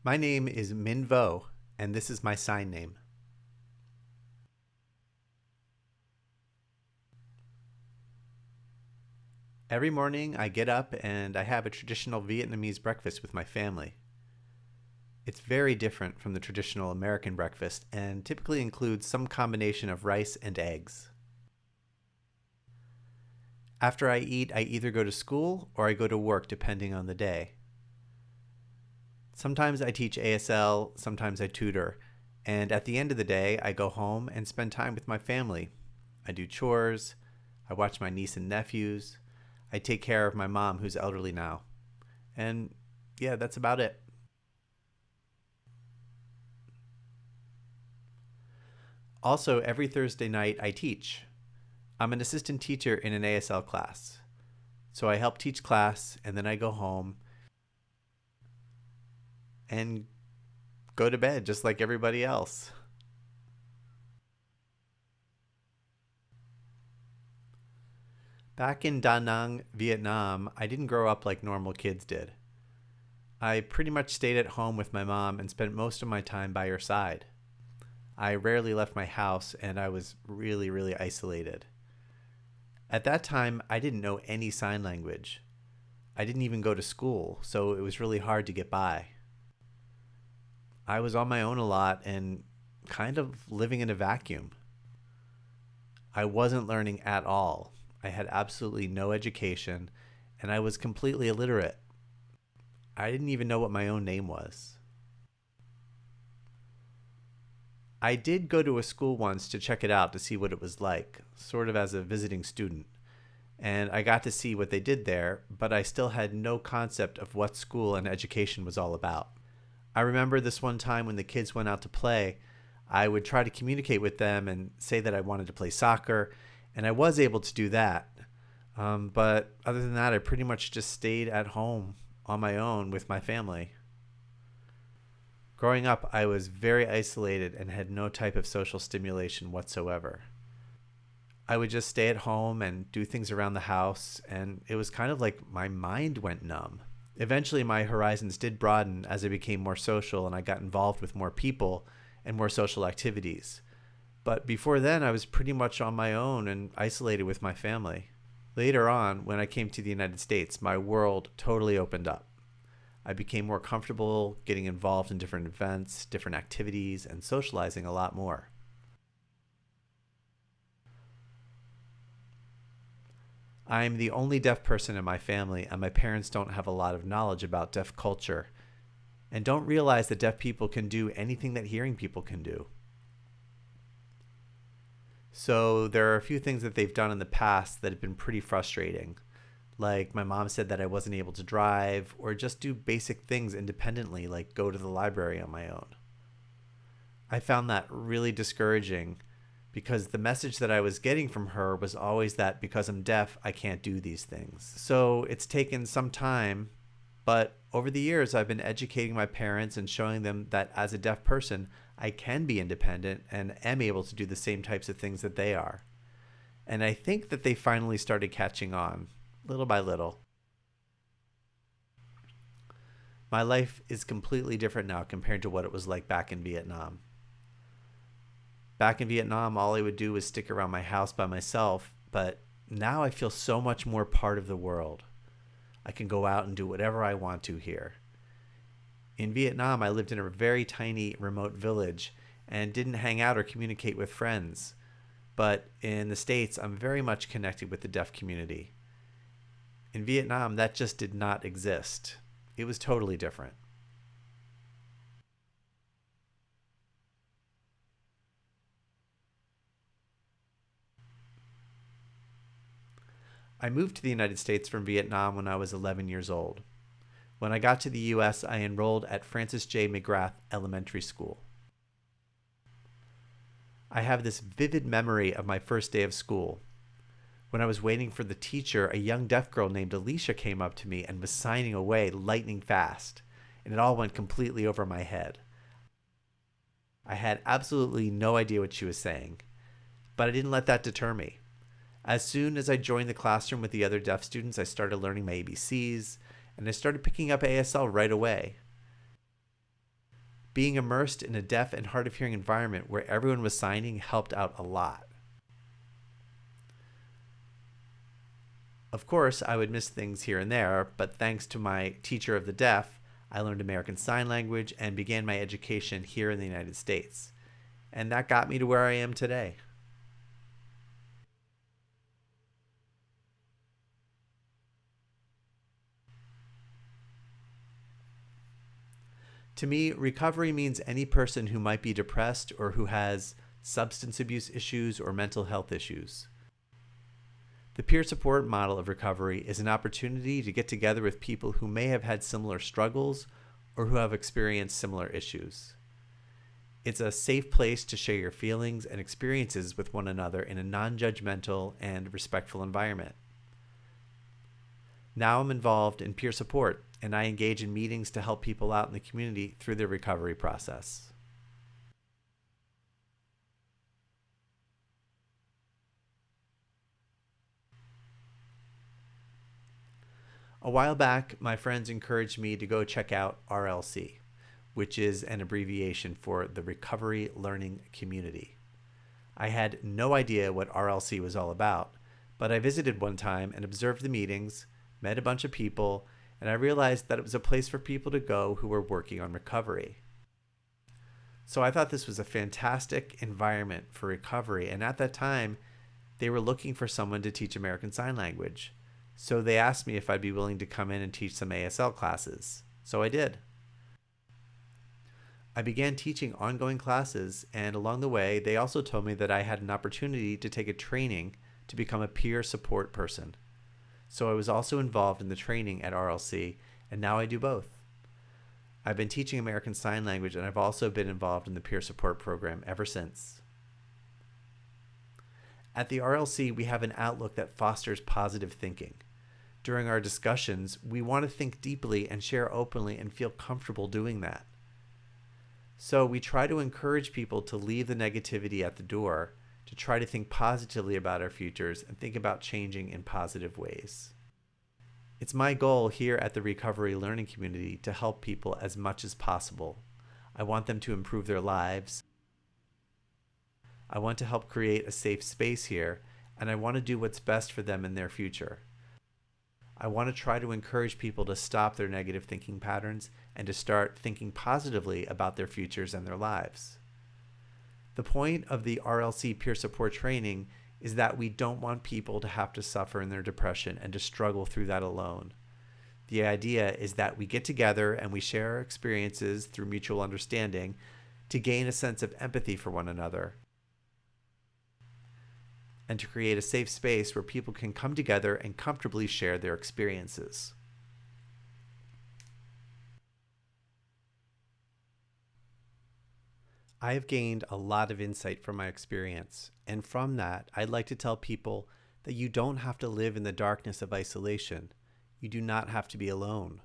My name is Minh, and this is my sign name. Every morning I get up and I have a traditional Vietnamese breakfast with my family. It's very different from the traditional American breakfast and typically includes some combination of rice and eggs. After I eat, I either go to school or I go to work depending on the day. Sometimes I teach ASL, sometimes I tutor, and at the end of the day, I go home and spend time with my family. I do chores, I watch my niece and nephews, I take care of my mom who's elderly now. And yeah, that's about it. Also, every Thursday night I teach. I'm an assistant teacher in an ASL class. So I help teach class and then I go home and go to bed just like everybody else. Back in Da Nang, Vietnam, I didn't grow up like normal kids did. I pretty much stayed at home with my mom and spent most of my time by her side. I rarely left my house and I was really, really isolated. At that time, I didn't know any sign language. I didn't even go to school, so it was really hard to get by. I was on my own a lot and kind of living in a vacuum. I wasn't learning at all. I had absolutely no education and I was completely illiterate. I didn't even know what my own name was. I did go to a school once to check it out to see what it was like, sort of as a visiting student. And I got to see what they did there, but I still had no concept of what school and education was all about. I remember this one time when the kids went out to play, I would try to communicate with them and say that I wanted to play soccer, and I was able to do that. But other than that, I pretty much just stayed at home on my own with my family. Growing up, I was very isolated and had no type of social stimulation whatsoever. I would just stay at home and do things around the house, and it was kind of like my mind went numb. Eventually, my horizons did broaden as I became more social and I got involved with more people and more social activities. But before then, I was pretty much on my own and isolated with my family. Later on, when I came to the United States, my world totally opened up. I became more comfortable getting involved in different events, different activities, and socializing a lot more. I'm the only deaf person in my family, and my parents don't have a lot of knowledge about deaf culture and don't realize that deaf people can do anything that hearing people can do. So there are a few things that they've done in the past that have been pretty frustrating. Like my mom said that I wasn't able to drive or just do basic things independently, like go to the library on my own. I found that really discouraging because the message that I was getting from her was always that because I'm deaf, I can't do these things. So it's taken some time, but over the years, I've been educating my parents and showing them that as a deaf person, I can be independent and am able to do the same types of things that they are. And I think that they finally started catching on, little by little. My life is completely different now compared to what it was like back in Vietnam. Back in Vietnam, all I would do was stick around my house by myself, but now I feel so much more part of the world. I can go out and do whatever I want to here. In Vietnam, I lived in a very tiny, remote village and didn't hang out or communicate with friends. But in the States, I'm very much connected with the deaf community. In Vietnam, that just did not exist. It was totally different. I moved to the United States from Vietnam when I was 11 years old. When I got to the US, I enrolled at Francis J. McGrath Elementary School. I have this vivid memory of my first day of school. When I was waiting for the teacher, a young deaf girl named Alicia came up to me and was signing away lightning fast, and it all went completely over my head. I had absolutely no idea what she was saying, but I didn't let that deter me. As soon as I joined the classroom with the other deaf students, I started learning my ABCs, and I started picking up ASL right away. Being immersed in a deaf and hard of hearing environment where everyone was signing helped out a lot. Of course, I would miss things here and there, but thanks to my teacher of the deaf, I learned American Sign Language and began my education here in the United States. And that got me to where I am today. To me, recovery means any person who might be depressed or who has substance abuse issues or mental health issues. The peer support model of recovery is an opportunity to get together with people who may have had similar struggles or who have experienced similar issues. It's a safe place to share your feelings and experiences with one another in a non-judgmental and respectful environment. Now I'm involved in peer support, and I engage in meetings to help people out in the community through their recovery process. A while back, my friends encouraged me to go check out RLC, which is an abbreviation for the Recovery Learning Community. I had no idea what RLC was all about, but I visited one time and observed the meetings, met a bunch of people, and I realized that it was a place for people to go who were working on recovery. So I thought this was a fantastic environment for recovery, and at that time, they were looking for someone to teach American Sign Language. So they asked me if I'd be willing to come in and teach some ASL classes. So I did. I began teaching ongoing classes, and along the way, they also told me that I had an opportunity to take a training to become a peer support person. So I was also involved in the training at RLC, and now I do both. I've been teaching American Sign Language, and I've also been involved in the peer support program ever since. At the RLC, we have an outlook that fosters positive thinking. During our discussions, we want to think deeply and share openly and feel comfortable doing that. So we try to encourage people to leave the negativity at the door, to try to think positively about our futures and think about changing in positive ways. It's my goal here at the Recovery Learning Community to help people as much as possible. I want them to improve their lives. I want to help create a safe space here, and I want to do what's best for them in their future. I want to try to encourage people to stop their negative thinking patterns and to start thinking positively about their futures and their lives. The point of the RLC peer support training is that we don't want people to have to suffer in their depression and to struggle through that alone. The idea is that we get together and we share our experiences through mutual understanding to gain a sense of empathy for one another and to create a safe space where people can come together and comfortably share their experiences. I have gained a lot of insight from my experience, and from that, I'd like to tell people that you don't have to live in the darkness of isolation. You do not have to be alone.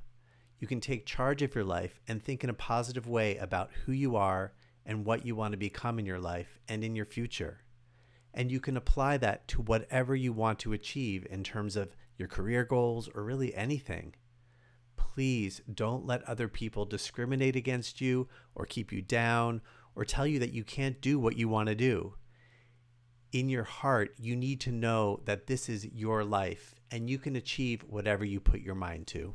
You can take charge of your life and think in a positive way about who you are and what you want to become in your life and in your future. And you can apply that to whatever you want to achieve in terms of your career goals or really anything. Please don't let other people discriminate against you or keep you down or tell you that you can't do what you want to do. In your heart, you need to know that this is your life and you can achieve whatever you put your mind to.